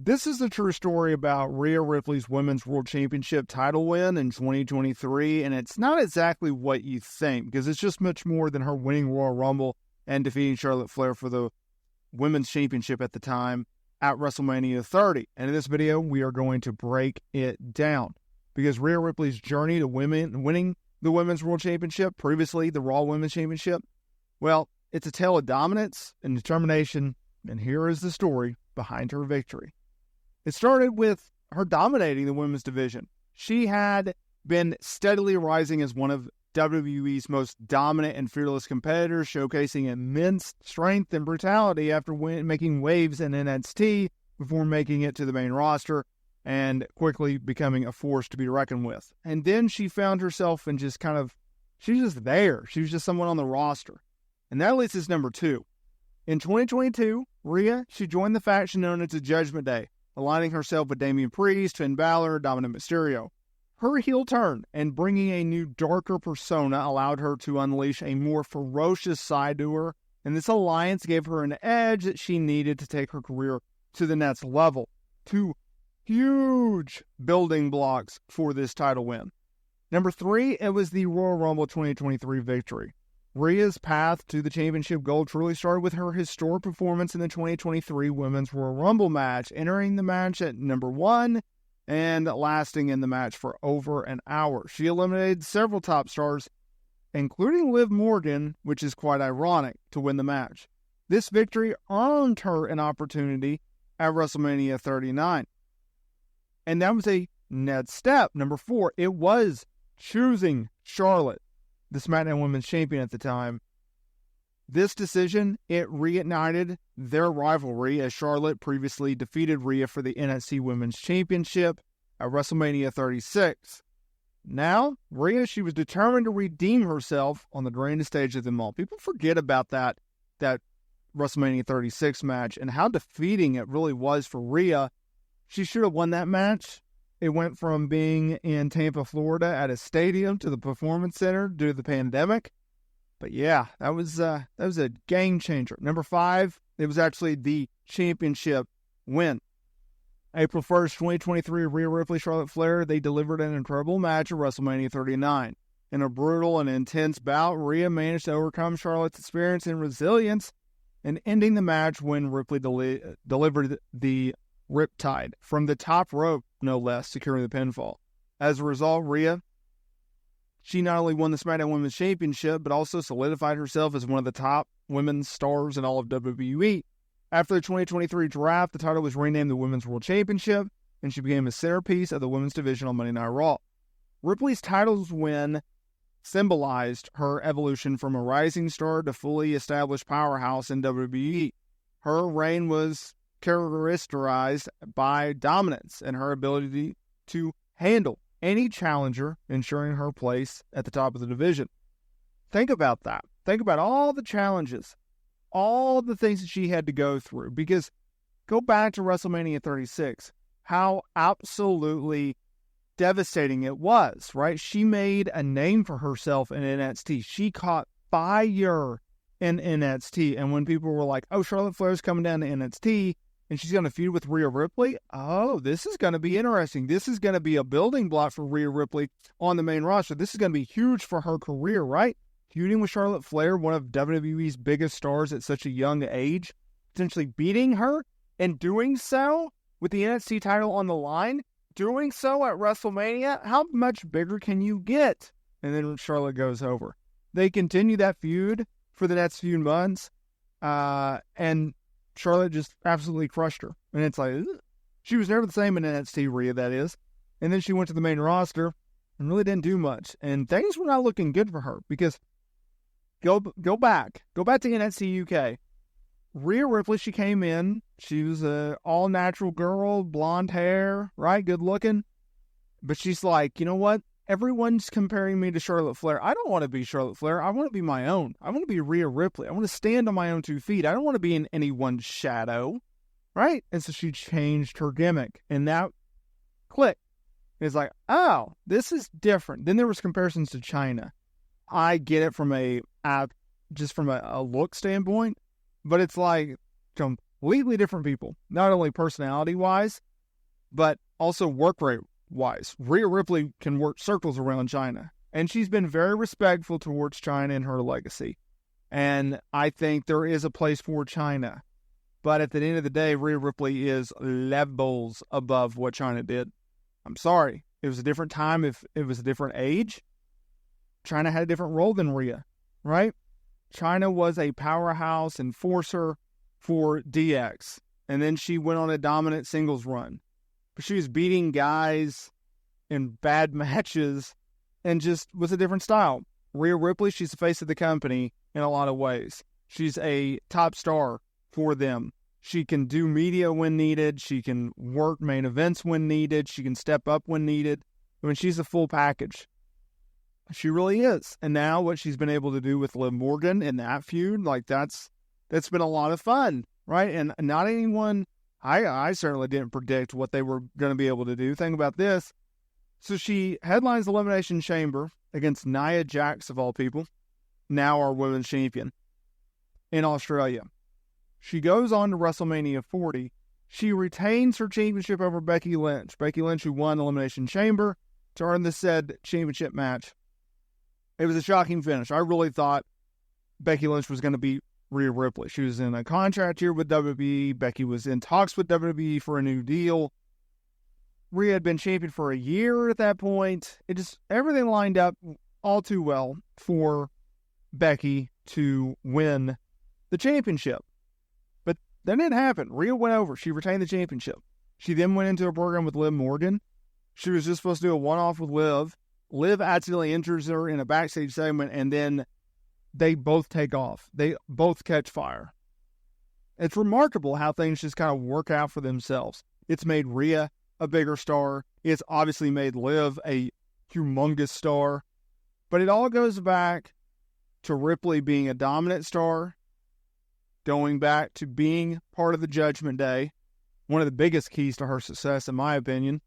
This is the true story about Rhea Ripley's Women's World Championship title win in 2023, and it's not exactly what you think, because it's just much more than her winning Royal Rumble and defeating Charlotte Flair for the Women's Championship at the time at WrestleMania 30. And in this video, we are going to break it down, because Rhea Ripley's journey to winning the Women's World Championship, previously the Raw Women's Championship, well, it's a tale of dominance and determination, and here is the story behind her victory. It started with her dominating the women's division. She had been steadily rising as one of WWE's most dominant and fearless competitors, showcasing immense strength and brutality after making waves in NXT before making it to the main roster and quickly becoming a force to be reckoned with. And then she found herself in she's just there. She was just someone on the roster. And that leads us number 2. In 2022, Rhea, she joined the faction known as the Judgment Day, aligning herself with Damian Priest, Finn Balor, Dominic Mysterio. Her heel turn and bringing a new, darker persona allowed her to unleash a more ferocious side to her, and this alliance gave her an edge that she needed to take her career to the next level. 2 huge building blocks for this title win. Number 3, it was the Royal Rumble 2023 victory. Rhea's path to the championship gold truly started with her historic performance in the 2023 Women's Royal Rumble match, entering the match at number 1 and lasting in the match for over an hour. She eliminated several top stars, including Liv Morgan, which is quite ironic, to win the match. This victory earned her an opportunity at WrestleMania 39. And that was a next step. Number 4, it was choosing Charlotte, the SmackDown Women's Champion at the time. This decision, it reignited their rivalry, as Charlotte previously defeated Rhea for the NXT Women's Championship at WrestleMania 36. Now, Rhea, she was determined to redeem herself on the grandest stage of them all. People forget about that WrestleMania 36 match and how defeating it really was for Rhea. She should have won that match. It went from being in Tampa, Florida at a stadium to the Performance Center due to the pandemic. But yeah, that was a game changer. Number 5, it was actually the championship win. April 1st, 2023, Rhea Ripley, Charlotte Flair, they delivered an incredible match at WrestleMania 39. In a brutal and intense bout, Rhea managed to overcome Charlotte's experience and resilience, and ending the match when Ripley delivered the Riptide from the top rope, no less, securing the pinfall. As a result, Rhea, she not only won the SmackDown Women's Championship, but also solidified herself as one of the top women's stars in all of WWE. After the 2023 draft, the title was renamed the Women's World Championship, and she became a centerpiece of the women's division on Monday Night Raw. Ripley's titles win symbolized her evolution from a rising star to fully established powerhouse in WWE. Her reign was characterized by dominance and her ability to handle any challenger, ensuring her place at the top of the division. Think about that. Think about all the challenges, all the things that she had to go through, because go back to WrestleMania 36, how absolutely devastating it was, right? She made a name for herself in NXT. She caught fire in NXT, and when people were like, oh, Charlotte Flair's coming down to NXT, and she's going to feud with Rhea Ripley. Oh, this is going to be interesting. This is going to be a building block for Rhea Ripley on the main roster. This is going to be huge for her career, right? Feuding with Charlotte Flair, one of WWE's biggest stars at such a young age, potentially beating her, and doing so with the NXT title on the line, doing so at WrestleMania. How much bigger can you get? And then Charlotte goes over. They continue that feud for the next few months, and Charlotte just absolutely crushed her. And it's like, ugh. She was never the same in NXT, Rhea, that is. And then she went to the main roster and really didn't do much. And things were not looking good for her, because go back to NXT UK. Rhea Ripley, she came in. She was a all-natural girl, blonde hair, right? Good looking. But she's like, you know what? Everyone's comparing me to Charlotte Flair. I don't want to be Charlotte Flair. I want to be my own. I want to be Rhea Ripley. I want to stand on my own 2 feet. I don't want to be in anyone's shadow, right? And so she changed her gimmick, and that clicked. It's like, oh, this is different. Then there was comparisons to China. I get it from just from a look standpoint, but it's like completely different people, not only personality-wise, but also work rate-wise. Rhea Ripley can work circles around China, and she's been very respectful towards China in her legacy. And I think there is a place for China. But at the end of the day, Rhea Ripley is levels above what China did. I'm sorry. It was a different time. If it was a different age, China had a different role than Rhea, right? China was a powerhouse enforcer for DX. And then she went on a dominant singles run. But she was beating guys in bad matches and just was a different style. Rhea Ripley, she's the face of the company in a lot of ways. She's a top star for them. She can do media when needed. She can work main events when needed. She can step up when needed. I mean, she's a full package. She really is. And now what she's been able to do with Liv Morgan in that feud, like that's been a lot of fun, right? And not anyone, I certainly didn't predict what they were going to be able to do. Think about this. So she headlines Elimination Chamber against Nia Jax, of all people, now our women's champion, in Australia. She goes on to WrestleMania 40. She retains her championship over Becky Lynch. Becky Lynch, who won Elimination Chamber to earn the said championship match. It was a shocking finish. I really thought Becky Lynch was going to beat Rhea Ripley. She was in a contract here with WWE. Becky was in talks with WWE for a new deal. Rhea had been champion for a year at that point. Everything lined up all too well for Becky to win the championship. But that didn't happen. Rhea went over. She retained the championship. She then went into a program with Liv Morgan. She was just supposed to do a one-off with Liv. Liv accidentally injures her in a backstage segment, and then they both take off. They both catch fire. It's remarkable how things just kind of work out for themselves. It's made Rhea a bigger star. It's obviously made Liv a humongous star. But it all goes back to Ripley being a dominant star, going back to being part of the Judgment Day, one of the biggest keys to her success, in my opinion.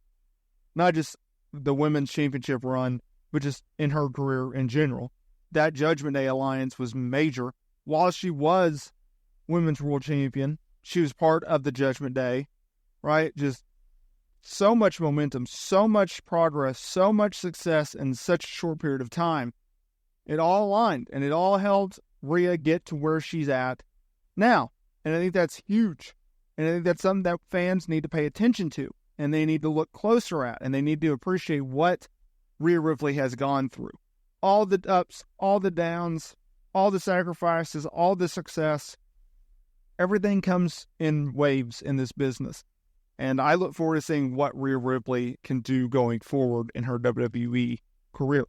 Not just the women's championship run, but just in her career in general. That Judgment Day alliance was major. While she was women's world champion, she was part of the Judgment Day, right? Just so much momentum, so much progress, so much success in such a short period of time. It all aligned, and it all helped Rhea get to where she's at now. And I think that's huge. And I think that's something that fans need to pay attention to, and they need to look closer at, and they need to appreciate what Rhea Ripley has gone through. All the ups, all the downs, all the sacrifices, all the success. Everything comes in waves in this business. And I look forward to seeing what Rhea Ripley can do going forward in her WWE career.